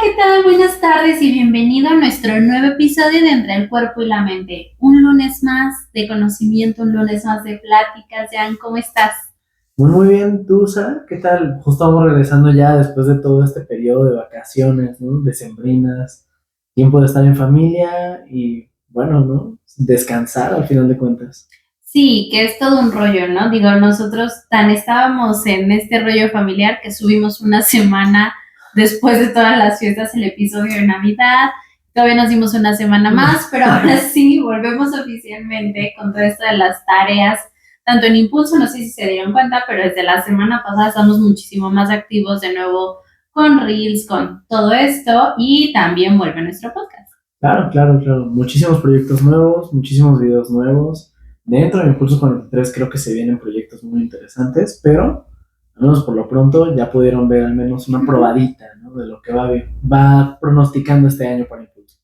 ¿qué tal? Buenas tardes y bienvenido a nuestro nuevo episodio de Entre el Cuerpo y la Mente. Un lunes más de conocimiento, un lunes más de pláticas. Jan, ¿cómo estás? Muy bien, ¿tú, Sara? ¿Qué tal? Justo vamos regresando ya después de todo este periodo de vacaciones, ¿no? Decembrinas, tiempo de estar en familia y, bueno, ¿no? Descansar al final de cuentas. Sí, que es todo un rollo, ¿no? Digo, nosotros tan estábamos en este rollo familiar que subimos una semana después de todas las fiestas el episodio de Navidad. Todavía nos dimos una semana más, pero ahora sí volvemos oficialmente con todo esto de las tareas, tanto en Impulso, no sé si se dieron cuenta, pero desde la semana pasada estamos muchísimo más activos de nuevo con Reels, con todo esto y también vuelve nuestro podcast. Claro, claro, claro. Muchísimos proyectos nuevos, muchísimos videos nuevos. Dentro de Impulso 43 creo que se vienen proyectos muy interesantes, pero al menos por lo pronto ya pudieron ver al menos una probadita, ¿no? De lo que va pronosticando este año para Impulso.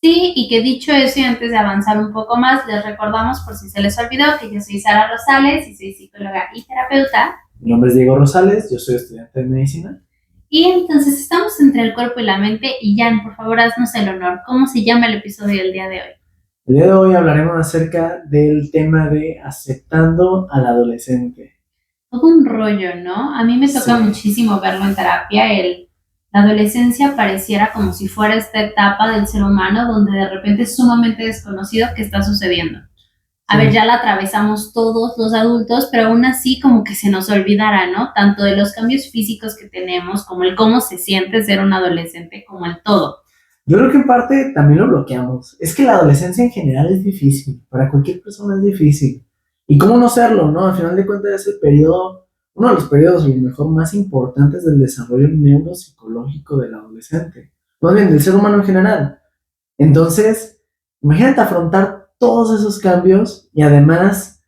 Sí, y que dicho eso, y antes de avanzar un poco más, les recordamos, por si se les olvidó, que yo soy Sara Rosales y soy psicóloga y terapeuta. Mi nombre es Diego Rosales, yo soy estudiante de medicina. Y entonces estamos entre el cuerpo y la mente. Y Jan, por favor, haznos el honor. ¿Cómo se llama el episodio del día de hoy? El día de hoy hablaremos acerca del tema de aceptando al adolescente. Todo un rollo, ¿no? A mí me toca muchísimo verlo en terapia. La adolescencia pareciera como si fuera esta etapa del ser humano donde de repente es sumamente desconocido qué está sucediendo. A ver, ya la atravesamos todos los adultos, pero aún así como que se nos olvidara, ¿no? Tanto de los cambios físicos que tenemos, como el cómo se siente ser un adolescente, como el todo. Yo creo que en parte también lo bloqueamos. Es que la adolescencia en general es difícil, para cualquier persona es difícil. Y cómo no serlo, ¿no? Al final de cuentas es el periodo, uno de los periodos a lo mejor más importantes del desarrollo neuropsicológico del adolescente. Más bien, del ser humano en general. Entonces, imagínate afrontar todos esos cambios y además,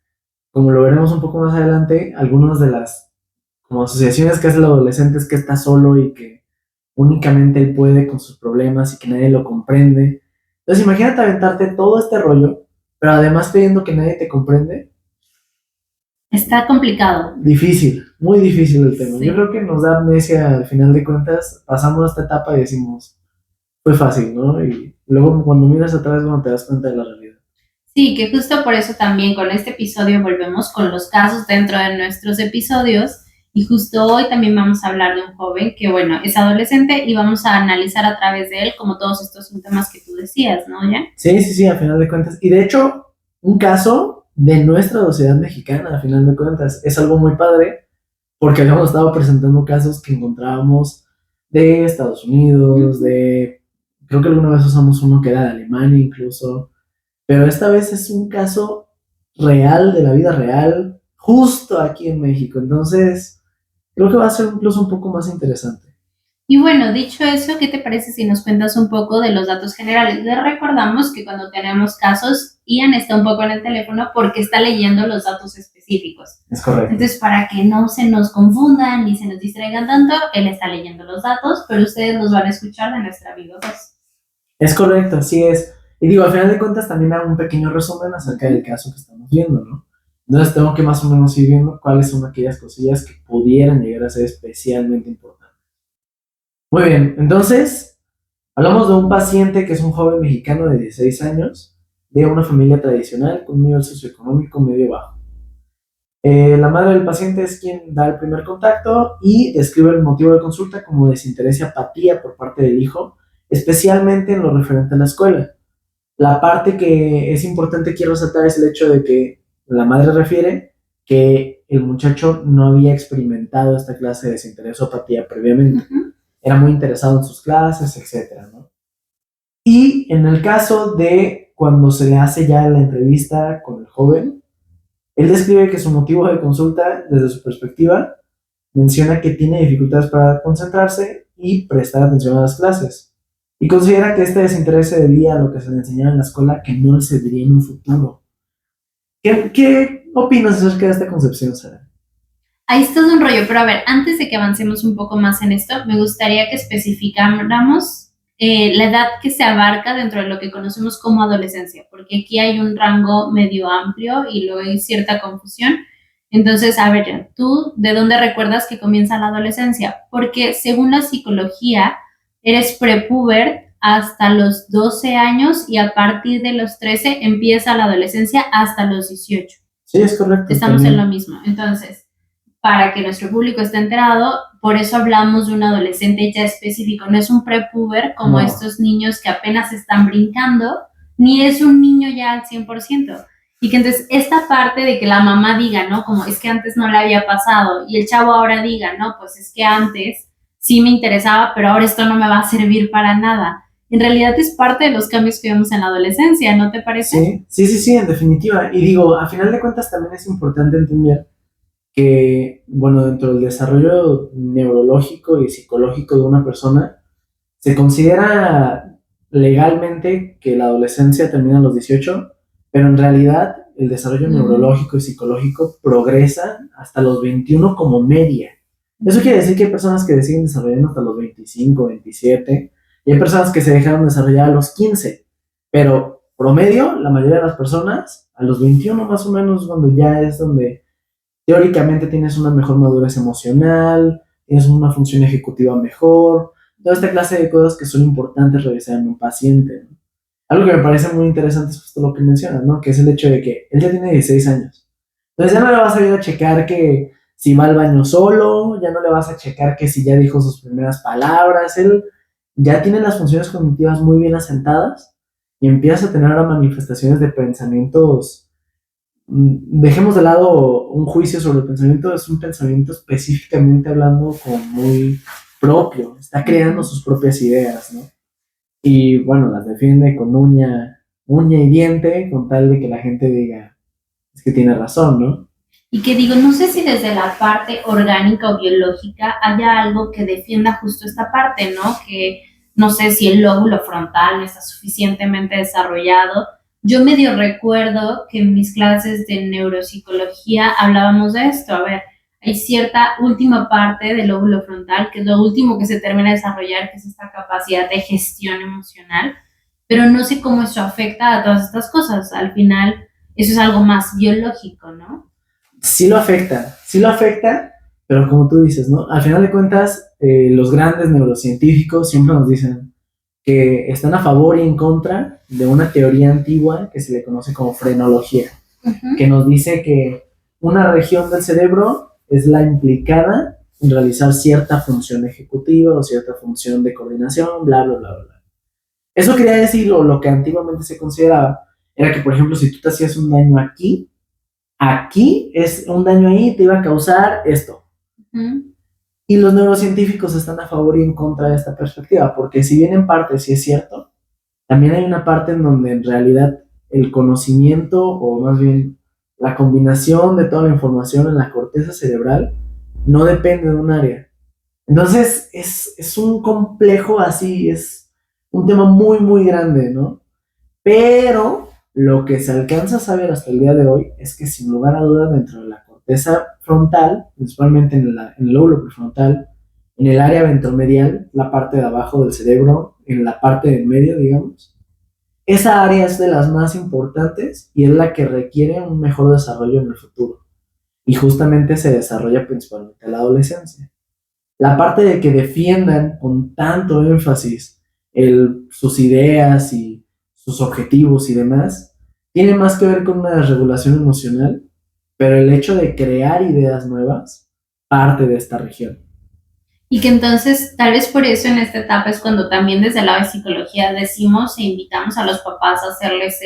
como lo veremos un poco más adelante, algunas de las como asociaciones que hace el adolescente es que está solo y que únicamente él puede con sus problemas y que nadie lo comprende. Entonces imagínate aventarte todo este rollo, pero además pidiendo que nadie te comprende. Está complicado. Difícil, muy difícil el tema. Sí. Yo creo que nos da amnesia al final de cuentas, pasamos esta etapa y decimos, fue fácil, ¿no? Y luego cuando miras atrás, bueno, te das cuenta de la realidad. Sí, que justo por eso también con este episodio volvemos con los casos dentro de nuestros episodios. Y justo hoy también vamos a hablar de un joven que, bueno, es adolescente y vamos a analizar a través de él como todos estos son temas que tú decías, ¿no, Jan? Sí, sí, sí, al final de cuentas. Y de hecho, un caso de nuestra sociedad mexicana, al final de cuentas, es algo muy padre porque habíamos estado presentando casos que encontrábamos de Estados Unidos, de, creo que alguna vez usamos uno que era de Alemania incluso, pero esta vez es un caso real, de la vida real, justo aquí en México. Entonces, creo que va a ser incluso un poco más interesante. Y bueno, dicho eso, ¿qué te parece si nos cuentas un poco de los datos generales? Les recordamos que cuando tenemos casos, Ian está un poco en el teléfono porque está leyendo los datos específicos. Es correcto. Entonces, para que no se nos confundan ni se nos distraigan tanto, él está leyendo los datos, pero ustedes los van a escuchar de nuestra viva voz. Es correcto, así es. Y digo, al final de cuentas también hago un pequeño resumen acerca del caso que estamos viendo, ¿no? Entonces tengo que más o menos ir viendo cuáles son aquellas cosillas que pudieran llegar a ser especialmente importantes. Muy bien, entonces hablamos de un paciente que es un joven mexicano de 16 años, de una familia tradicional con un nivel socioeconómico medio bajo. La madre del paciente es quien da el primer contacto y describe el motivo de consulta como desinterés y apatía por parte del hijo, especialmente en lo referente a la escuela. La parte que es importante quiero resaltar es el hecho de que la madre refiere que el muchacho no había experimentado esta clase de desinterés o apatía previamente. Era muy interesado en sus clases, etcétera, ¿no? Y en el caso de cuando se le hace ya la entrevista con el joven, él describe que su motivo de consulta, desde su perspectiva, menciona que tiene dificultades para concentrarse y prestar atención a las clases. Y considera que este desinterés se debía a lo que se le enseñaba en la escuela que no le serviría en un futuro. ¿Qué opinas acerca de esta concepción, Sara? Ahí está todo un rollo, pero a ver, antes de que avancemos un poco más en esto, me gustaría que especificáramos la edad que se abarca dentro de lo que conocemos como adolescencia, porque aquí hay un rango medio amplio y luego hay cierta confusión. Entonces, a ver, ¿tú de dónde recuerdas que comienza la adolescencia? Porque según la psicología, eres prepúber hasta los 12 años y a partir de los 13 empieza la adolescencia hasta los 18. Sí, es correcto. Estamos en lo mismo. Entonces, para que nuestro público esté enterado, por eso hablamos de un adolescente ya específico. No es un prepúber como estos niños que apenas están brincando, ni es un niño ya al 100%. Y que entonces esta parte de que la mamá diga, ¿no? Como es que antes no le había pasado y el chavo ahora diga, no, pues es que antes sí me interesaba, pero ahora esto no me va a servir para nada. En realidad es parte de los cambios que vemos en la adolescencia, ¿no te parece? Sí, en definitiva. Y digo, a final de cuentas también es importante entender que, bueno, dentro del desarrollo neurológico y psicológico de una persona, se considera legalmente que la adolescencia termina a los 18, pero en realidad el desarrollo neurológico y psicológico progresa hasta los 21 como media. Eso quiere decir que hay personas que siguen desarrollando hasta los 25, 27, y hay personas que se dejaron desarrollar a los 15, pero promedio, la mayoría de las personas, a los 21 más o menos, cuando ya es donde teóricamente tienes una mejor madurez emocional, tienes una función ejecutiva mejor, toda esta clase de cosas que son importantes revisar en un paciente, ¿no? Algo que me parece muy interesante es justo lo que mencionas, ¿no? Que es el hecho de que él ya tiene 16 años. Entonces ya no le vas a ir a checar que si va al baño solo, ya no le vas a checar que si ya dijo sus primeras palabras, él ya tiene las funciones cognitivas muy bien asentadas y empieza a tener ahora manifestaciones de pensamientos. Dejemos de lado un juicio sobre el pensamiento, es un pensamiento específicamente hablando como muy propio, está creando sus propias ideas, ¿no? Y bueno, las defiende con uña y diente, con tal de que la gente diga, es que tiene razón, ¿no? Y que digo, no sé si desde la parte orgánica o biológica haya algo que defienda justo esta parte, ¿no? Que no sé si el lóbulo frontal no está suficientemente desarrollado. Yo medio recuerdo que en mis clases de neuropsicología hablábamos de esto. A ver, hay cierta última parte del lóbulo frontal, que es lo último que se termina de desarrollar, que es esta capacidad de gestión emocional, pero no sé cómo eso afecta a todas estas cosas. Al final, eso es algo más biológico, ¿no? Sí lo afecta, pero como tú dices, ¿no? Al final de cuentas, los grandes neurocientíficos siempre nos dicen que están a favor y en contra de una teoría antigua que se le conoce como frenología, que nos dice que una región del cerebro es la implicada en realizar cierta función ejecutiva o cierta función de coordinación, bla, bla, bla, bla. Eso quería decir, o lo que antiguamente se consideraba, era que, por ejemplo, si tú te hacías un daño aquí es un daño ahí, te iba a causar esto. Y los neurocientíficos están a favor y en contra de esta perspectiva, porque si bien en parte sí es cierto, también hay una parte en donde en realidad el conocimiento, o más bien la combinación de toda la información en la corteza cerebral, no depende de un área. Entonces es un complejo así, es un tema muy, muy grande, ¿no? Pero lo que se alcanza a saber hasta el día de hoy es que sin lugar a dudas dentro de la corteza frontal, principalmente en el lóbulo prefrontal, en el área ventromedial, la parte de abajo del cerebro, en la parte del medio, digamos, esa área es de las más importantes y es la que requiere un mejor desarrollo en el futuro. Y justamente se desarrolla principalmente en la adolescencia. La parte de que defiendan con tanto énfasis sus ideas y sus objetivos y demás, tiene más que ver con una desregulación emocional, pero el hecho de crear ideas nuevas parte de esta región. Y que entonces, tal vez por eso en esta etapa es cuando también desde el lado de psicología decimos e invitamos a los papás a hacerles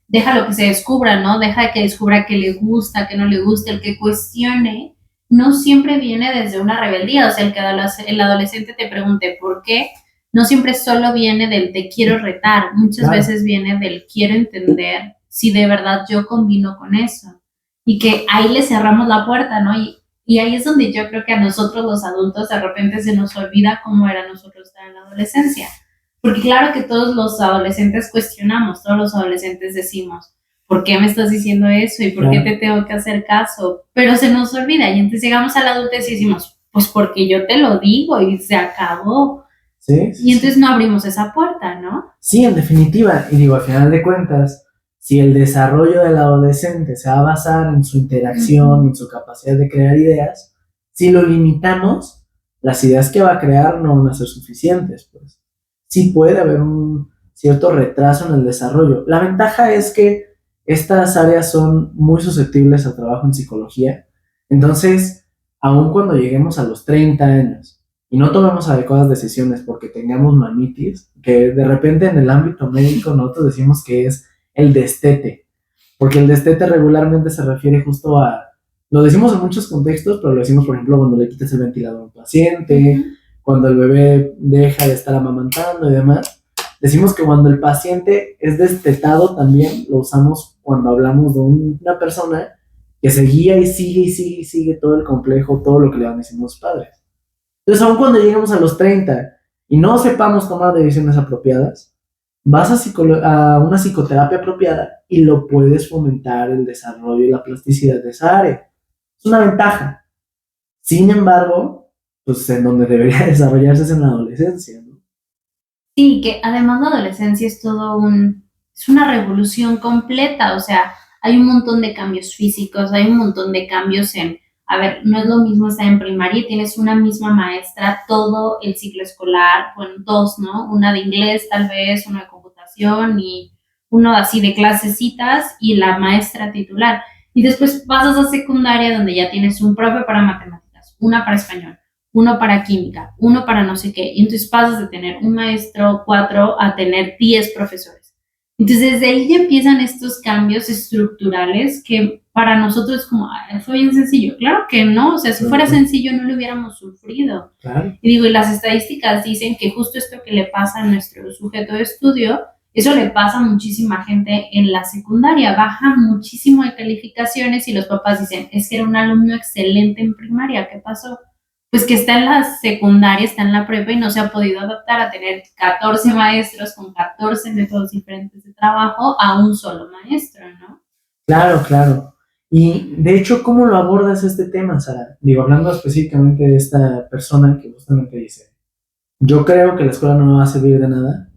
deja lo que se descubra, ¿no? Deja que descubra qué le gusta, qué no le gusta, el que cuestione, no siempre viene desde una rebeldía, o sea, el que el adolescente te pregunte por qué, no siempre solo viene del te quiero retar, muchas veces viene del quiero entender si de verdad yo combino con eso. Y que ahí le cerramos la puerta, ¿no? Y ahí es donde yo creo que a nosotros los adultos de repente se nos olvida cómo era nosotros estar en la adolescencia. Porque claro que todos los adolescentes cuestionamos, todos los adolescentes decimos, ¿por qué me estás diciendo eso? ¿Y por qué te tengo que hacer caso? Pero se nos olvida y entonces llegamos a la adultez y decimos, pues porque yo te lo digo y se acabó. Sí, y entonces no abrimos esa puerta, ¿no? Sí, en definitiva. Y digo, al final de cuentas, si el desarrollo del adolescente se va a basar en su interacción, en su capacidad de crear ideas, si lo limitamos, las ideas que va a crear no van a ser suficientes, pues. sí puede haber un cierto retraso en el desarrollo. La ventaja es que estas áreas son muy susceptibles al trabajo en psicología. Entonces, aun cuando lleguemos a los 30 años y no tomemos adecuadas decisiones porque tengamos mamitis, que de repente en el ámbito médico nosotros decimos que es el destete, porque el destete regularmente se refiere justo a, lo decimos en muchos contextos, pero lo decimos, por ejemplo, cuando le quitas el ventilador a un paciente, cuando el bebé deja de estar amamantando y demás. Decimos que cuando el paciente es destetado también lo usamos cuando hablamos de una persona que seguía y sigue y sigue y sigue todo el complejo, todo lo que le van diciendo los padres. Entonces, aun cuando lleguemos a los 30 y no sepamos tomar decisiones apropiadas, vas a una psicoterapia apropiada y lo puedes fomentar el desarrollo y la plasticidad de esa área. Es una ventaja. Sin embargo, pues en donde debería desarrollarse es en la adolescencia, ¿no? Sí, que además la adolescencia es es una revolución completa, o sea, hay un montón de cambios físicos, hay un montón de cambios a ver, no es lo mismo estar en primaria y tienes una misma maestra todo el ciclo escolar, bueno, dos, ¿no? Una de inglés tal vez, una de computación y uno así de clasecitas y la maestra titular. Y después pasas a secundaria donde ya tienes un profe para matemáticas, una para español, uno para química, uno para no sé qué. Y entonces pasas de tener un maestro, cuatro, a tener 10 profesores. Entonces desde ahí ya empiezan estos cambios estructurales que para nosotros como, fue bien sencillo. Claro que no, o sea, si fuera sencillo no lo hubiéramos sufrido. Claro. Y digo, y las estadísticas dicen que justo esto que le pasa a nuestro sujeto de estudio, eso le pasa a muchísima gente en la secundaria, baja muchísimo de calificaciones y los papás dicen, es que era un alumno excelente en primaria, ¿qué pasó? Pues que está en la secundaria, está en la prepa y no se ha podido adaptar a tener 14 maestros con 14 métodos diferentes de trabajo a un solo maestro, ¿no? Claro, claro. Y de hecho, ¿cómo lo abordas este tema, Sara? Digo, hablando específicamente de esta persona que justamente dice, yo creo que la escuela no me va a servir de nada.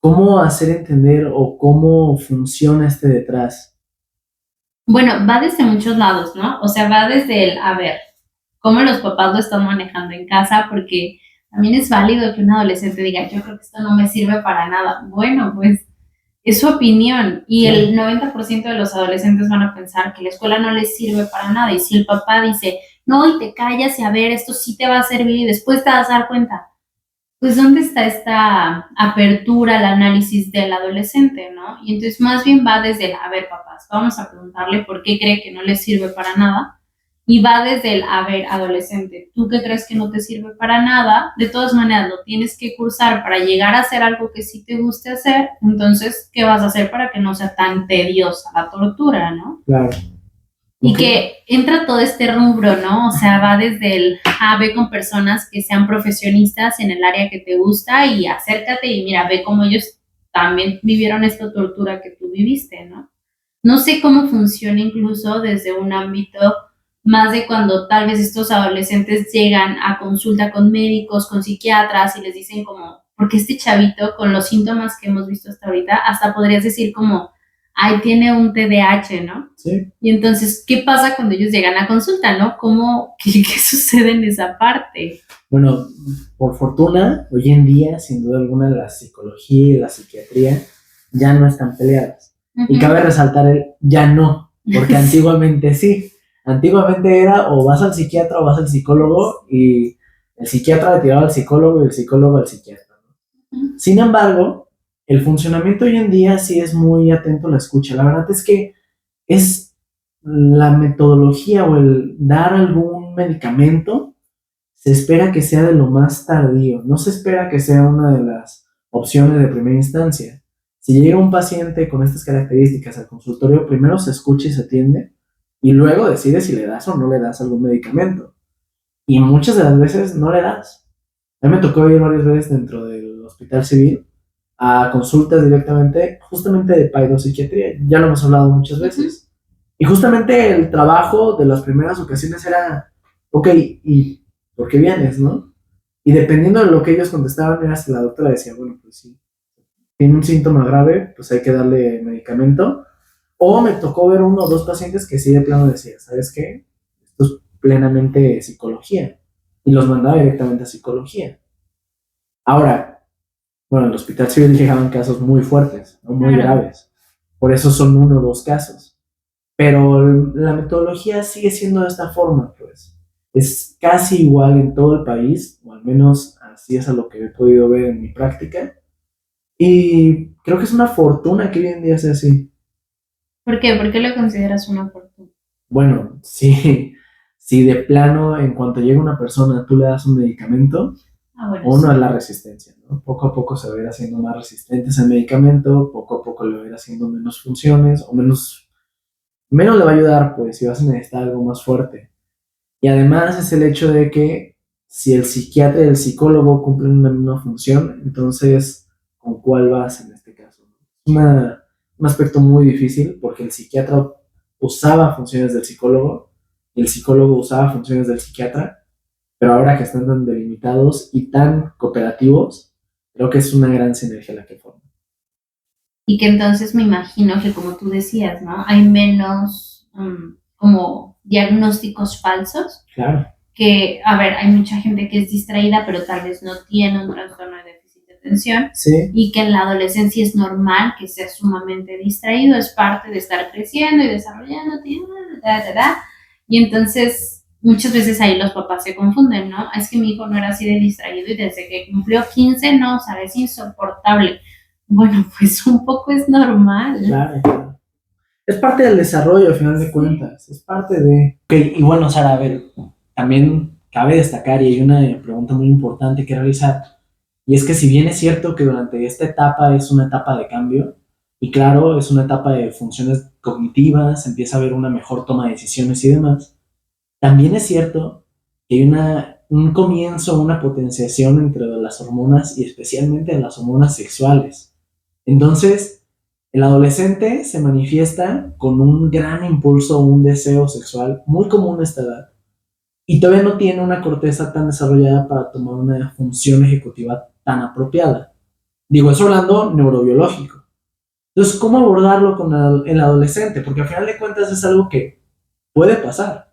¿Cómo hacer entender o cómo funciona este detrás? Bueno, va desde muchos lados, ¿no? O sea, va desde a ver, cómo los papás lo están manejando en casa, porque también es válido que un adolescente diga, yo creo que esto no me sirve para nada. Bueno, pues es su opinión y el 90% de los adolescentes van a pensar que la escuela no les sirve para nada. Y si el papá dice, no, y te callas y a ver, esto sí te va a servir y después te vas a dar cuenta, pues ¿dónde está esta apertura al análisis del adolescente, no? Y entonces más bien va desde a ver, papás, vamos a preguntarle por qué cree que no le sirve para nada. Y va desde a ver, adolescente, tú que crees que no te sirve para nada, de todas maneras lo tienes que cursar para llegar a hacer algo que sí te guste hacer, entonces, ¿qué vas a hacer para que no sea tan tediosa la tortura, no? Claro. Y que entra todo este rubro, ¿no? O sea, va desde ve con personas que sean profesionistas en el área que te gusta y acércate y mira, ve cómo ellos también vivieron esta tortura que tú viviste, ¿no? No sé cómo funciona incluso desde un ámbito más de cuando tal vez estos adolescentes llegan a consulta con médicos, con psiquiatras y les dicen como, porque este chavito con los síntomas que hemos visto hasta ahorita, hasta podrías decir como, ay, tiene un TDAH, ¿no? Sí. Y entonces, ¿qué pasa cuando ellos llegan a consulta, no? ¿Qué sucede en esa parte? Bueno, por fortuna, hoy en día, sin duda alguna, la psicología y la psiquiatría ya no están peleadas. Y cabe resaltar el ya no, porque antiguamente sí. Antiguamente era o vas al psiquiatra o vas al psicólogo y el psiquiatra le tiraba al psicólogo y el psicólogo al psiquiatra, ¿no? Sin embargo, el funcionamiento hoy en día sí es muy atento a la escucha. La verdad es que es la metodología o el dar algún medicamento, se espera que sea de lo más tardío, no se espera que sea una de las opciones de primera instancia. Si llega un paciente con estas características al consultorio, primero se escucha y se atiende y luego decide si le das o no le das algún medicamento. Y muchas de las veces no le das. A mí me tocó ir varias veces dentro del hospital civil a consultas directamente, justamente de psiquiatría. Ya lo hemos hablado muchas veces. Y justamente el trabajo de las primeras ocasiones era, ok, ¿y por qué vienes, no? Y dependiendo de lo que ellos contestaban, era si la doctora decía, bueno, pues sí, tiene un síntoma grave, pues hay que darle medicamento. O me tocó ver uno o dos pacientes que sí de plano decía, ¿sabes qué? Esto es plenamente psicología. Y los mandaba directamente a psicología. Ahora, Bueno, al hospital civil llegaban casos muy fuertes, ¿no? Muy Claro. graves. Por eso son 1 o 2 casos. Pero la metodología sigue siendo de esta forma, pues. Es casi igual en todo el país, o al menos así es a lo que he podido ver en mi práctica. Y creo que es una fortuna que hoy en día sea así. ¿Por qué? ¿Por qué lo consideras una fortuna? Bueno, sí, si de plano, en cuanto llega una persona, tú le das un medicamento, Ah, bueno, sí. uno es la resistencia, ¿no? Poco a poco se va a ir haciendo más resistentes al medicamento, poco a poco le va a ir haciendo menos funciones o menos le va a ayudar, pues, si vas a necesitar algo más fuerte. Y además es el hecho de que si el psiquiatra y el psicólogo cumplen una misma función, entonces, ¿con cuál vas en este caso? Un aspecto muy difícil porque el psiquiatra usaba funciones del psicólogo y el psicólogo usaba funciones del psiquiatra, pero ahora que están tan delimitados y tan cooperativos, creo que es una gran sinergia la que forman. Y que entonces me imagino que como tú decías, ¿no? Hay menos como diagnósticos falsos, Claro, que, a ver, hay mucha gente que es distraída, pero tal vez no tiene un trastorno de déficit de atención, sí, y que en la adolescencia es normal que sea sumamente distraído, es parte de estar creciendo y desarrollándote, y entonces muchas veces ahí los papás se confunden, ¿no? Es que mi hijo no era así de distraído y desde que cumplió 15 no, sabes, insoportable. Bueno, pues un poco es normal. claro, claro. Es parte del desarrollo, al final de cuentas. Es parte de. Ok, y bueno, Sara, a ver, también cabe destacar, y hay una pregunta muy importante que realizar, y es que si bien es cierto que durante esta etapa es una etapa de cambio, y claro, es una etapa de funciones cognitivas, empieza a haber una mejor toma de decisiones y demás, también es cierto que hay un comienzo, una potenciación entre las hormonas y especialmente las hormonas sexuales. Entonces, el adolescente se manifiesta con un gran impulso, un deseo sexual muy común a esta edad y todavía no tiene una corteza tan desarrollada para tomar una función ejecutiva tan apropiada. Digo, eso hablando neurobiológico. Entonces, ¿cómo abordarlo con el adolescente? Porque al final de cuentas es algo que puede pasar.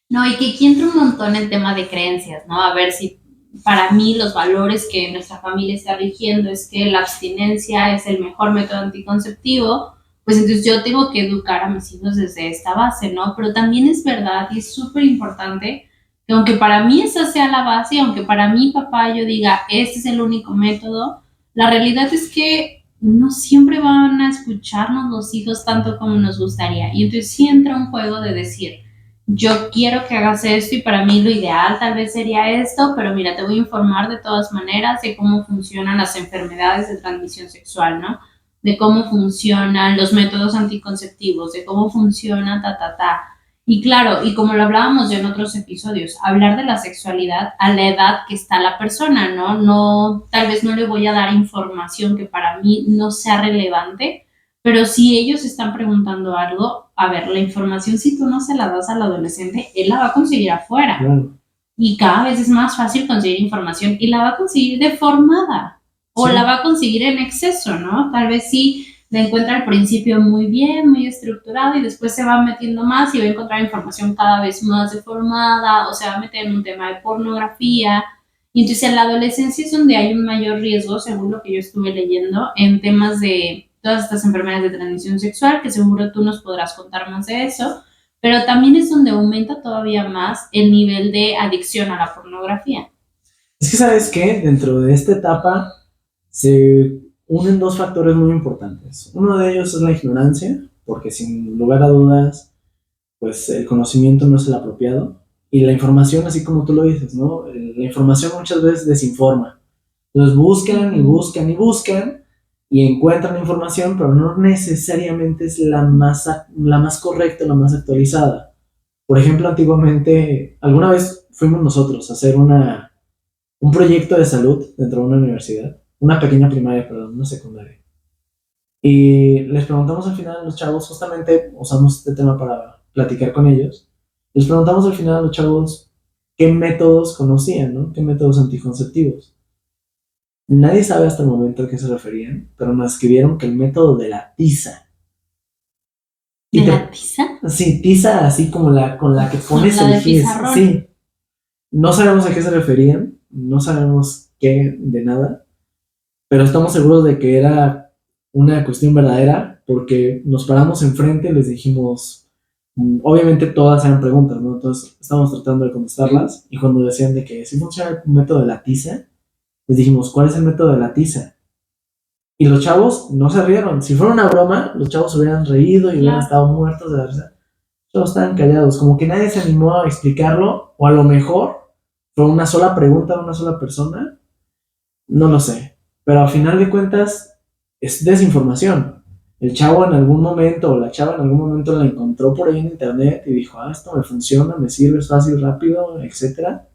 No, y que aquí entra un montón el tema de creencias, ¿no? A ver si para mí los valores que nuestra familia está rigiendo es que la abstinencia es el mejor método anticonceptivo, pues entonces yo tengo que educar a mis hijos desde esta base, ¿no? Pero también es verdad y es súper importante que aunque para mí esa sea la base, y aunque para mi papá yo diga, este es el único método, la realidad es que no siempre van a escucharnos los hijos tanto como nos gustaría. Y entonces sí entra un juego de decir, yo quiero que hagas esto y para mí lo ideal tal vez sería esto, pero mira, te voy a informar de todas maneras de cómo funcionan las enfermedades de transmisión sexual, ¿no? De cómo funcionan los métodos anticonceptivos, de cómo funciona ta. Y claro, y como lo hablábamos ya en otros episodios, hablar de la sexualidad a la edad que está la persona, ¿no? No, tal vez no le voy a dar información que para mí no sea relevante, pero si ellos están preguntando algo, a ver, la información si tú no se la das al adolescente, él la va a conseguir afuera. Claro. Y cada vez es más fácil conseguir información y la va a conseguir deformada o Sí. la va a conseguir en exceso, ¿no? Tal vez sí la encuentra al principio muy bien, muy estructurado y después se va metiendo más y va a encontrar información cada vez más deformada o se va a meter en un tema de pornografía. Y entonces en la adolescencia es donde hay un mayor riesgo, según lo que yo estuve leyendo, en temas de todas estas enfermedades de transmisión sexual, que seguro tú nos podrás contar más de eso, pero también es donde aumenta todavía más el nivel de adicción a la pornografía. Es que, ¿sabes qué? Dentro de esta etapa se unen 2 factores muy importantes. Uno de ellos es la ignorancia, porque sin lugar a dudas, pues el conocimiento no es el apropiado. Y la información, así como tú lo dices, ¿no? La información muchas veces desinforma. Entonces buscan y buscan y buscan y encuentran información, pero no necesariamente es la más correcta, la más actualizada. Por ejemplo, antiguamente, alguna vez fuimos nosotros a hacer un proyecto de salud dentro de una universidad, una pequeña primaria, perdón, una secundaria. Y les preguntamos al final a los chavos, justamente usamos este tema para platicar con ellos, les preguntamos al final a los chavos qué métodos conocían, ¿no? ¿Qué métodos anticonceptivos? Nadie sabe hasta el momento a qué se referían, pero nos escribieron que el método de la tiza. ¿De la tiza? Sí, tiza así como con la que pones la el de gis. pizarrón. Sí. No sabemos a qué se referían, no sabemos qué de nada, pero estamos seguros de que era una cuestión verdadera porque nos paramos enfrente y les dijimos, obviamente todas eran preguntas, ¿no? Entonces estábamos tratando de contestarlas y cuando decían de que si funciona el método de la tiza, les dijimos, ¿cuál es el método de la tiza? Y los chavos no se rieron. Si fuera una broma, los chavos se hubieran reído y hubieran estado muertos de la risa. Todos estaban callados, como que nadie se animó a explicarlo, o a lo mejor fue una sola pregunta a una sola persona, no lo sé. Pero al final de cuentas es desinformación. El chavo en algún momento o la chava en algún momento la encontró por ahí en internet y dijo, esto me funciona, me sirve, es fácil, rápido, etcétera.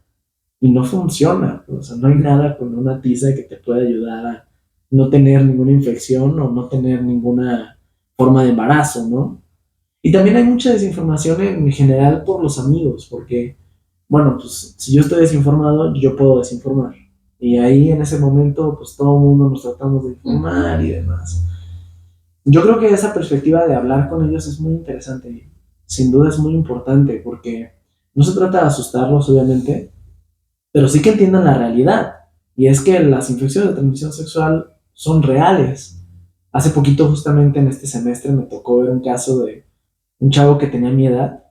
Y no funciona. O sea, no hay nada con una tiza que te pueda ayudar a no tener ninguna infección o no tener ninguna forma de embarazo, ¿no? Y también hay mucha desinformación en general por los amigos, porque, bueno, pues si yo estoy desinformado, yo puedo desinformar. Y ahí en ese momento, pues todo el mundo nos tratamos de informar y demás. Yo creo que esa perspectiva de hablar con ellos es muy interesante y sin duda es muy importante porque no se trata de asustarlos, obviamente, pero sí que entiendan la realidad. Y es que las infecciones de transmisión sexual son reales. Hace poquito, justamente en este semestre, me tocó ver un caso de un chavo que tenía mi edad.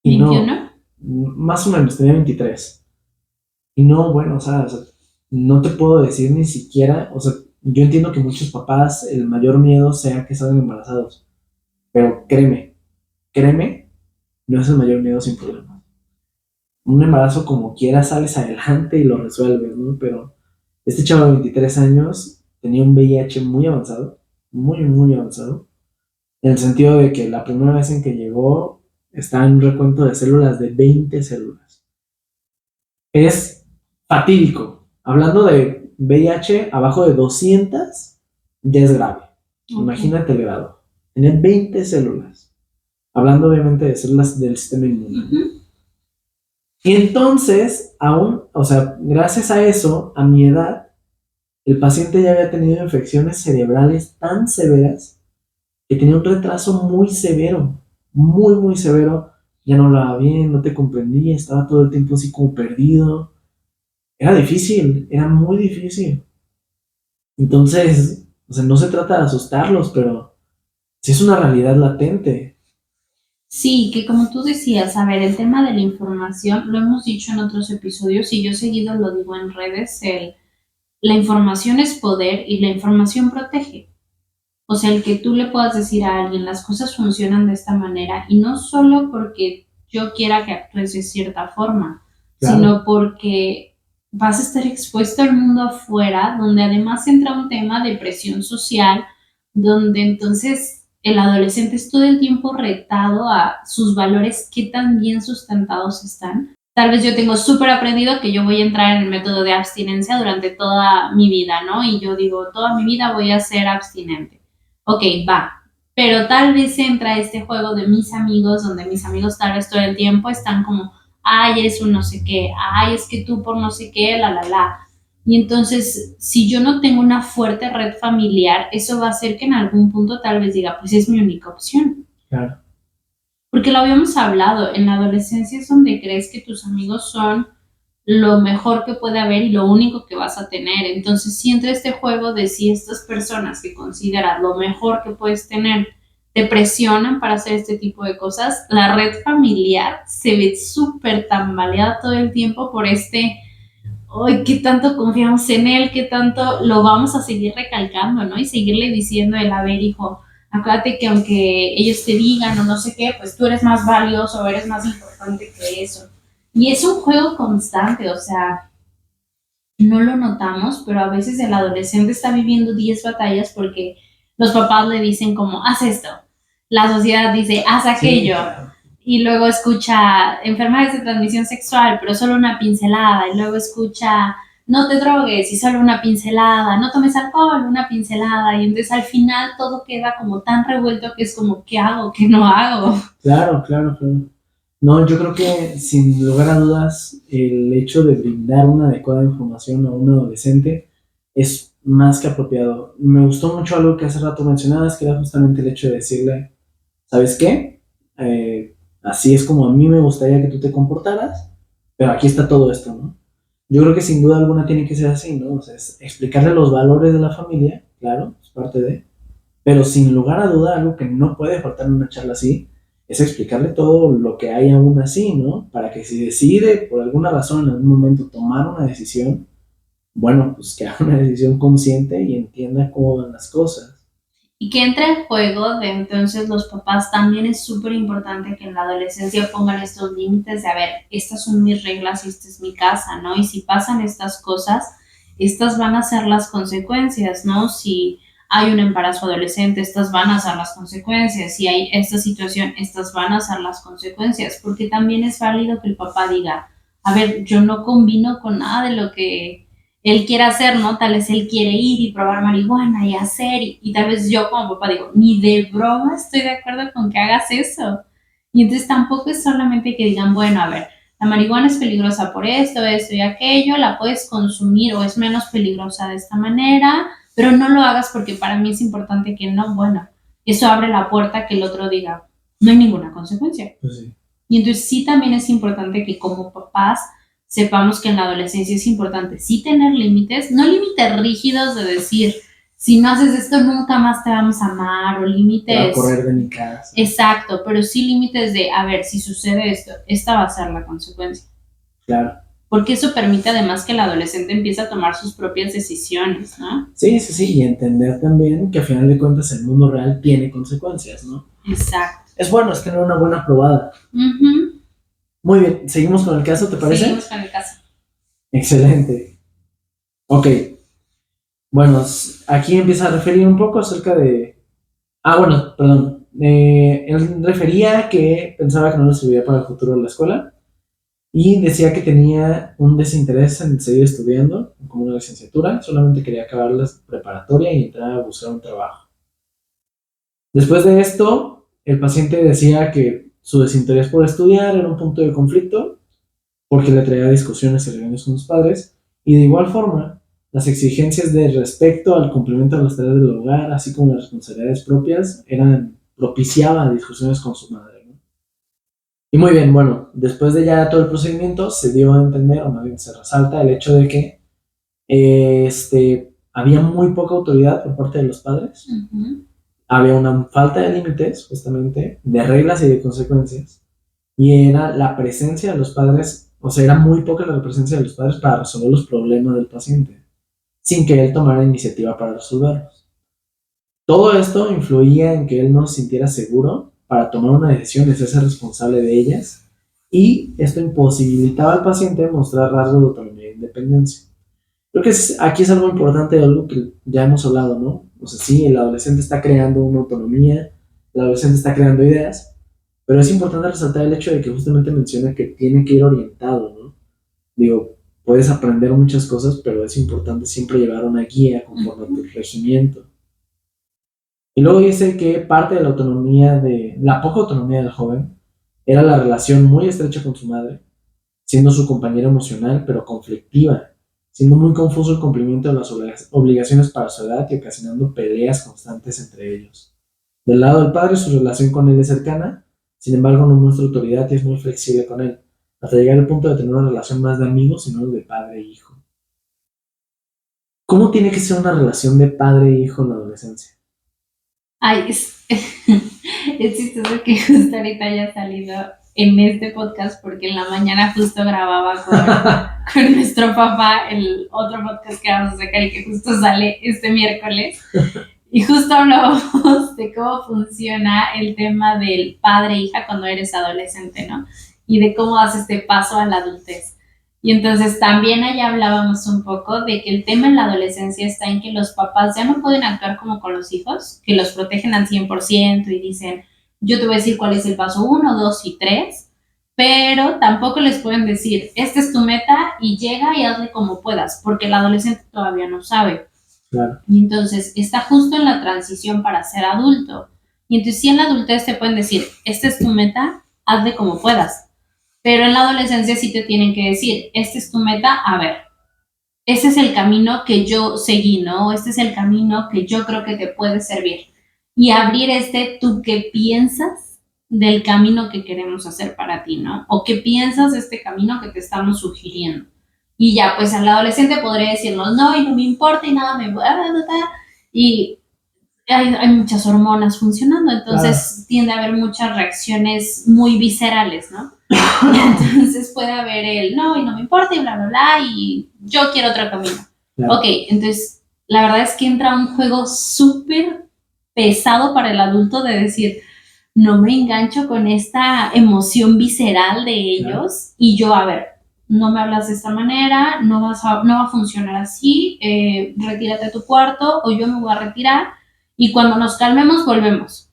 Y no, ¿21? más o menos, tenía 23. Y no, bueno, o sea, no te puedo decir ni siquiera, o sea, yo entiendo que muchos papás el mayor miedo sea que salgan embarazados, pero créeme, no es el mayor miedo sin problema. Un embarazo como quiera sales adelante y lo resuelves, ¿no? Pero este chavo de 23 años tenía un VIH muy avanzado, muy avanzado, en el sentido de que la primera vez en que llegó estaba en un recuento de células de 20 células. Es fatídico. Hablando de VIH, abajo de 200 ya es grave. Imagínate el grado. Tenía 20 células. Hablando obviamente de células del sistema inmune. Y entonces, aún, o sea, gracias a eso, a mi edad, el paciente ya había tenido infecciones cerebrales tan severas que tenía un retraso muy severo, muy severo. Ya no hablaba bien, no te comprendía, estaba todo el tiempo así como perdido. Era difícil, era muy difícil. Entonces, o sea, no se trata de asustarlos, pero sí es una realidad latente. Sí, que como tú decías, a ver, el tema de la información, lo hemos dicho en otros episodios y yo seguido lo digo en redes, la información es poder y la información protege. O sea, el que tú le puedas decir a alguien las cosas funcionan de esta manera y no solo porque yo quiera que actúes de cierta forma, Claro. sino porque vas a estar expuesto al mundo afuera, donde además entra un tema de presión social, donde entonces el adolescente es todo el tiempo retado a sus valores, qué tan bien sustentados están. Tal vez yo tengo súper aprendido que yo voy a entrar en el método de abstinencia durante toda mi vida, ¿no? Y yo digo, toda mi vida voy a ser abstinente. Ok, va. Pero tal vez entra este juego de mis amigos, donde mis amigos tal vez todo el tiempo están como, ay, eres un no sé qué, ay, es que tú por no sé qué, la. Y entonces, si yo no tengo una fuerte red familiar, eso va a hacer que en algún punto tal vez diga, pues es mi única opción. Claro. Porque lo habíamos hablado, en la adolescencia es donde crees que tus amigos son lo mejor que puede haber y lo único que vas a tener. Entonces, si entra este juego de si estas personas que consideras lo mejor que puedes tener te presionan para hacer este tipo de cosas, la red familiar se ve súper tambaleada todo el tiempo por hoy qué tanto confiamos en él, qué tanto lo vamos a seguir recalcando, ¿no? Y seguirle diciendo el, a ver, hijo, acuérdate que aunque ellos te digan o no sé qué, pues tú eres más valioso, eres más importante que eso. Y es un juego constante, o sea, no lo notamos, pero a veces el adolescente está viviendo 10 batallas porque los papás le dicen como, haz esto, la sociedad dice, haz aquello, y luego escucha enfermedades de transmisión sexual, pero solo una pincelada, y luego escucha no te drogues y solo una pincelada, no tomes alcohol, una pincelada, y entonces al final todo queda como tan revuelto que es como, ¿qué hago? ¿Qué no hago? Claro. No, yo creo que sin lugar a dudas el hecho de brindar una adecuada información a un adolescente es más que apropiado. Me gustó mucho algo que hace rato mencionabas, que era justamente el hecho de decirle, ¿sabes qué? Así es como a mí me gustaría que tú te comportaras, pero aquí está todo esto, ¿no? Yo creo que sin duda alguna tiene que ser así, ¿no? O sea, es explicarle los valores de la familia, claro, es parte de, pero sin lugar a duda, algo que no puede faltar en una charla así, es explicarle todo lo que hay aún así, ¿no? Para que si decide por alguna razón en algún momento tomar una decisión, bueno, pues que haga una decisión consciente y entienda cómo van las cosas. Y que entre en juego de entonces los papás también es súper importante que en la adolescencia pongan estos límites de, a ver, estas son mis reglas y esta es mi casa, ¿no? Y si pasan estas cosas, estas van a ser las consecuencias, ¿no? Si hay un embarazo adolescente, estas van a ser las consecuencias. Si hay esta situación, estas van a ser las consecuencias. Porque también es válido que el papá diga, a ver, yo no combino con nada de lo que él quiere hacer, ¿no? Tal vez él quiere ir y probar marihuana y hacer, y tal vez yo como papá digo, ni de broma estoy de acuerdo con que hagas eso. Y entonces tampoco es solamente que digan, bueno, a ver, la marihuana es peligrosa por esto y aquello, la puedes consumir o es menos peligrosa de esta manera, pero no lo hagas porque para mí es importante que no, bueno, eso abre la puerta a que el otro diga, no hay ninguna consecuencia. Pues sí. Y entonces sí también es importante que como papás sepamos que en la adolescencia es importante sí tener límites, no límites rígidos de decir, si no haces esto nunca más te vamos a amar, o Te va a límites, correr de mi casa. exacto, pero sí límites de, a ver, si sucede esto, esta va a ser la consecuencia. Claro. Porque eso permite además que el adolescente empiece a tomar sus propias decisiones, ¿no? Sí, sí, sí, y entender también que a final de cuentas el mundo real tiene consecuencias, ¿no? Exacto. Es bueno, es tener una buena probada. Uh-huh. Muy bien, seguimos con el caso, ¿te parece? Seguimos con el caso. Excelente. Ok, bueno, aquí empieza a referir un poco acerca de... Ah, bueno, perdón. Él refería que pensaba que no le serviría para el futuro de la escuela y decía que tenía un desinterés en seguir estudiando como una licenciatura, solamente quería acabar la preparatoria y entrar a buscar un trabajo. Después de esto, el paciente decía que su desinterés por estudiar era un punto de conflicto porque le traía discusiones y reuniones con los padres, y de igual forma, las exigencias de respecto al cumplimiento de las tareas del hogar, así como las responsabilidades propias, propiciaban discusiones con su madre, ¿no? Y muy bien, bueno, después de ya todo el procedimiento, se dio a entender, o más bien se resalta el hecho de que había muy poca autoridad por parte de los padres, había una falta de límites, justamente, de reglas y de consecuencias, y era la presencia de los padres, o sea, era muy poca la presencia de los padres para resolver los problemas del paciente, sin que él tomara iniciativa para resolverlos. Todo esto influía en que él no se sintiera seguro para tomar una decisión y hacerse responsable de ellas, y esto imposibilitaba al paciente mostrar rasgos de autonomía e independencia. Creo que aquí es algo importante, algo que ya hemos hablado, ¿no? O sea, sí, el adolescente está creando una autonomía, el adolescente está creando ideas, pero es importante resaltar el hecho de que justamente menciona que tiene que ir orientado, ¿no? Digo, puedes aprender muchas cosas, pero es importante siempre llevar una guía conforme a tu regimiento. Y luego dice que parte de la poca autonomía del joven era la relación muy estrecha con su madre, siendo su compañera emocional, pero conflictiva, siendo muy confuso el cumplimiento de las obligaciones para su edad y ocasionando peleas constantes entre ellos. Del lado del padre, su relación con él es cercana, sin embargo no muestra autoridad y es muy flexible con él, hasta llegar al punto de tener una relación más de amigos y no de padre e hijo. ¿Cómo tiene que ser una relación de padre e hijo en la adolescencia? Ay, es chistoso que justo ahorita haya salido en este podcast porque en la mañana justo grababa con nuestro papá el otro podcast que vamos a sacar y que justo sale este miércoles. Y justo hablábamos de cómo funciona el tema del padre-hija cuando eres adolescente, ¿no? Y de cómo haces este paso a la adultez. Y entonces también allá hablábamos un poco de que el tema en la adolescencia está en que los papás ya no pueden actuar como con los hijos, que los protegen al 100% y dicen, yo te voy a decir cuál es el paso 1, 2 y 3, pero tampoco les pueden decir, esta es tu meta y llega y hazle como puedas, porque el adolescente todavía no sabe. Claro. Y entonces está justo en la transición para ser adulto. Y entonces si en la adultez te pueden decir, esta es tu meta, hazle como puedas. Pero en la adolescencia sí te tienen que decir, esta es tu meta, a ver, ese es el camino que yo seguí, ¿no? Este es el camino que yo creo que te puede servir. Y abrir tú qué piensas del camino que queremos hacer para ti, ¿no? O qué piensas de este camino que te estamos sugiriendo. Y ya, pues al adolescente podría decirnos, no, y no me importa y nada me... Y hay muchas hormonas funcionando, entonces tiende a haber muchas reacciones muy viscerales, ¿no? Entonces puede haber el no, y no me importa, y bla, bla, bla, y yo quiero otro camino. Claro. Ok, entonces la verdad es que entra un juego súper pesado para el adulto de decir, no me engancho con esta emoción visceral de ellos, claro. Y yo, a ver, no me hablas de esta manera, no va a funcionar así, retírate a tu cuarto o yo me voy a retirar y cuando nos calmemos volvemos.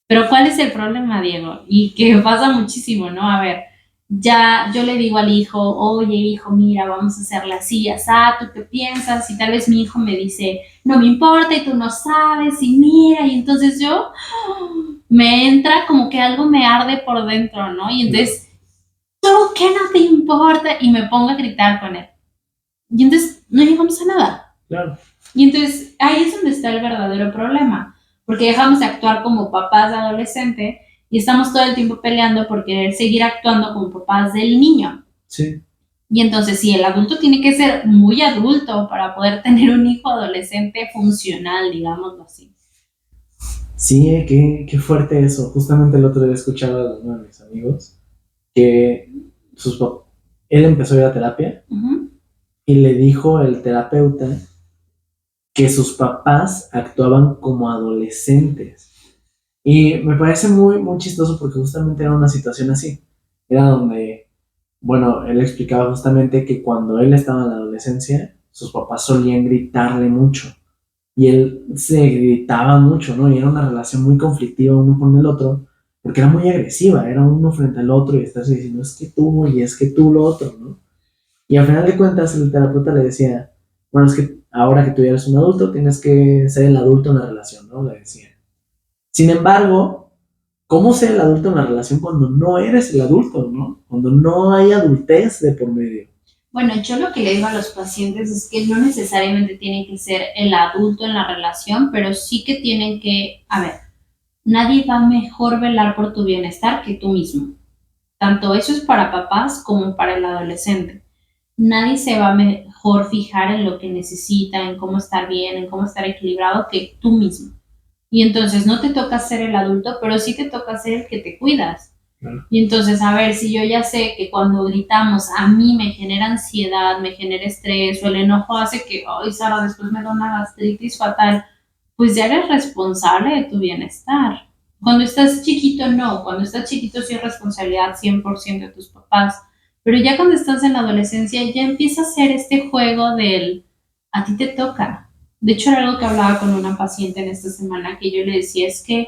Pero ¿cuál es el problema, Diego? Y que pasa muchísimo, ¿no? A ver, ya yo le digo al hijo, oye, hijo, mira, vamos a hacerla así, asá, ¿tú qué piensas? Y tal vez mi hijo me dice, no me importa y tú no sabes, y mira, y entonces yo me entra como que algo me arde por dentro, ¿no? Y entonces, ¿tú qué no te importa? Y me pongo a gritar con él. Y entonces no llegamos a nada. Claro. Y entonces ahí es donde está el verdadero problema, porque dejamos de actuar como papás de adolescente y estamos todo el tiempo peleando por querer seguir actuando como papás del niño. Sí. Y entonces sí, el adulto tiene que ser muy adulto para poder tener un hijo adolescente funcional, digámoslo así. Sí, qué fuerte eso. Justamente el otro día escuchaba a uno de mis amigos que él empezó a ir a terapia y le dijo el terapeuta que sus papás actuaban como adolescentes. Y me parece muy, muy chistoso porque justamente era una situación así. Era donde, bueno, él explicaba justamente que cuando él estaba en la adolescencia, sus papás solían gritarle mucho. Y él se gritaba mucho, ¿no? Y era una relación muy conflictiva uno con el otro, porque era muy agresiva, era uno frente al otro y estarse diciendo, es que tú, y es que tú lo otro, ¿no? Y al final de cuentas el terapeuta le decía, bueno, es que ahora que tú ya eres un adulto, tienes que ser el adulto en la relación, ¿no? Le decía. Sin embargo, ¿cómo ser el adulto en la relación cuando no eres el adulto, ¿no? Cuando no hay adultez de por medio. Bueno, yo lo que le digo a los pacientes es que no necesariamente tienen que ser el adulto en la relación, pero sí que tienen que, a ver, nadie va a mejor velar por tu bienestar que tú mismo. Tanto eso es para papás como para el adolescente. Nadie se va a mejor fijar en lo que necesita, en cómo estar bien, en cómo estar equilibrado que tú mismo. Y entonces no te toca ser el adulto, pero sí te toca ser el que te cuidas. Claro. Y entonces, a ver, si yo ya sé que cuando gritamos a mí me genera ansiedad, me genera estrés o el enojo hace que, ay, Sara, después me da una gastritis fatal, pues ya eres responsable de tu bienestar. Cuando estás chiquito, no. Cuando estás chiquito sí es responsabilidad 100% de tus papás. Pero ya cuando estás en la adolescencia ya empieza a ser este juego del a ti te toca. De hecho, era algo que hablaba con una paciente en esta semana que yo le decía es que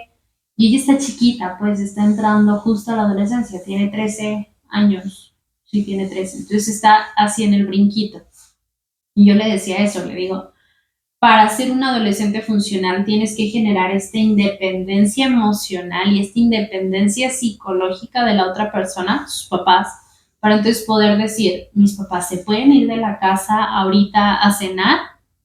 y ella está chiquita, pues está entrando justo a la adolescencia, tiene 13 años, sí tiene 13, entonces está así en el brinquito. Y yo le decía eso, le digo, para ser un adolescente funcional tienes que generar esta independencia emocional y esta independencia psicológica de la otra persona, sus papás, para entonces poder decir, mis papás se pueden ir de la casa ahorita a cenar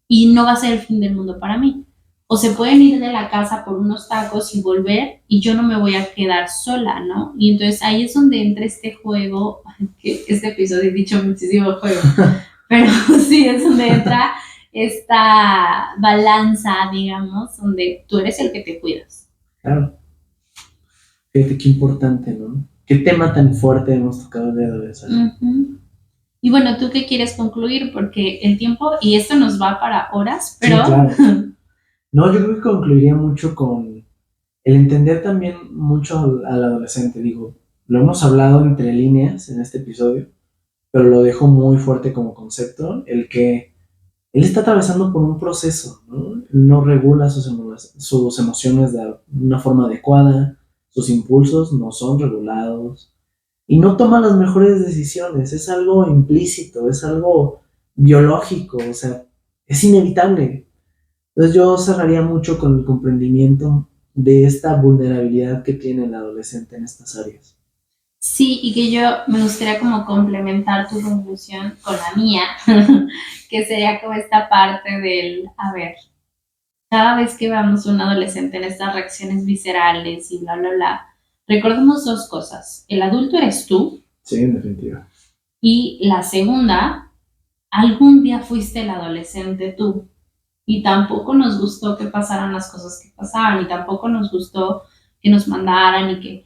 y no va a ser el fin del mundo para mí. O se pueden ir de la casa por unos tacos y volver y yo no me voy a quedar sola, ¿no? Y entonces ahí es donde entra este juego, que este episodio he dicho muchísimo juego, pero sí es donde entra esta balanza, digamos, donde tú eres el que te cuidas. Claro. Fíjate qué importante, ¿no? Qué tema tan fuerte hemos tocado el día de hoy. Y bueno, ¿tú qué quieres concluir? Porque el tiempo, y esto nos va para horas, pero... Sí, claro. No, yo creo que concluiría mucho con el entender también mucho al adolescente. Digo, lo hemos hablado entre líneas en este episodio, pero lo dejo muy fuerte como concepto, el que él está atravesando por un proceso, ¿no? Él no regula sus emociones de una forma adecuada, sus impulsos no son regulados y no toma las mejores decisiones, es algo implícito, es algo biológico, o sea, es inevitable. Entonces yo cerraría mucho con el comprendimiento de esta vulnerabilidad que tiene el adolescente en estas áreas. Sí, y que yo me gustaría como complementar tu conclusión con la mía, que sería como esta parte del, a ver, cada vez que vemos un adolescente en estas reacciones viscerales y bla, bla, bla, recordemos dos cosas. El adulto eres tú. Sí, en definitiva. Y la segunda, algún día fuiste el adolescente tú y tampoco nos gustó que pasaran las cosas que pasaban y tampoco nos gustó que nos mandaran y que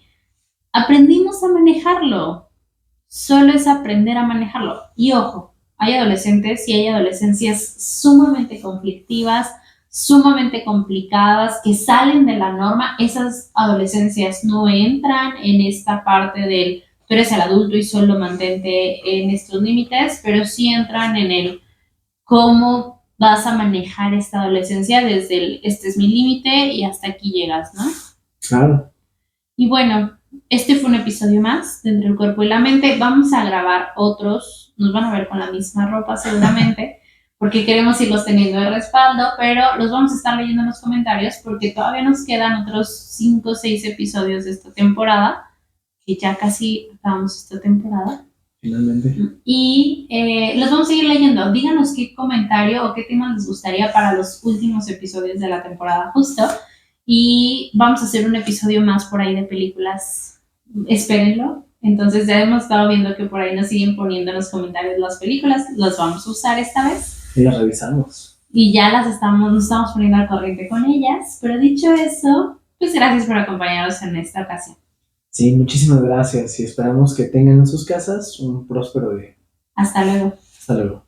aprendimos a manejarlo. Solo es aprender a manejarlo. Y ojo, hay adolescentes y hay adolescencias sumamente conflictivas, sumamente complicadas, que salen de la norma. Esas adolescencias no entran en esta parte del tú eres el adulto y solo mantente en estos límites, pero sí entran en el cómo vas a manejar esta adolescencia desde el este es mi límite y hasta aquí llegas, ¿no? Claro. Y bueno, este fue un episodio más de Entre el Cuerpo y la Mente. Vamos a grabar otros, nos van a ver con la misma ropa seguramente, porque queremos irlos teniendo de respaldo, pero los vamos a estar leyendo en los comentarios porque todavía nos quedan otros 5 o 6 episodios de esta temporada, que ya casi acabamos esta temporada. Finalmente. Y los vamos a seguir leyendo. Díganos qué comentario o qué tema les gustaría para los últimos episodios de la temporada justo. Y vamos a hacer un episodio más por ahí de películas. Espérenlo. Entonces ya hemos estado viendo que por ahí nos siguen poniendo en los comentarios las películas. Las vamos a usar esta vez. Y las revisamos. Y ya nos estamos poniendo al corriente con ellas. Pero dicho eso, pues gracias por acompañarnos en esta ocasión. Sí, muchísimas gracias y esperamos que tengan en sus casas un próspero día. Hasta luego. Hasta luego.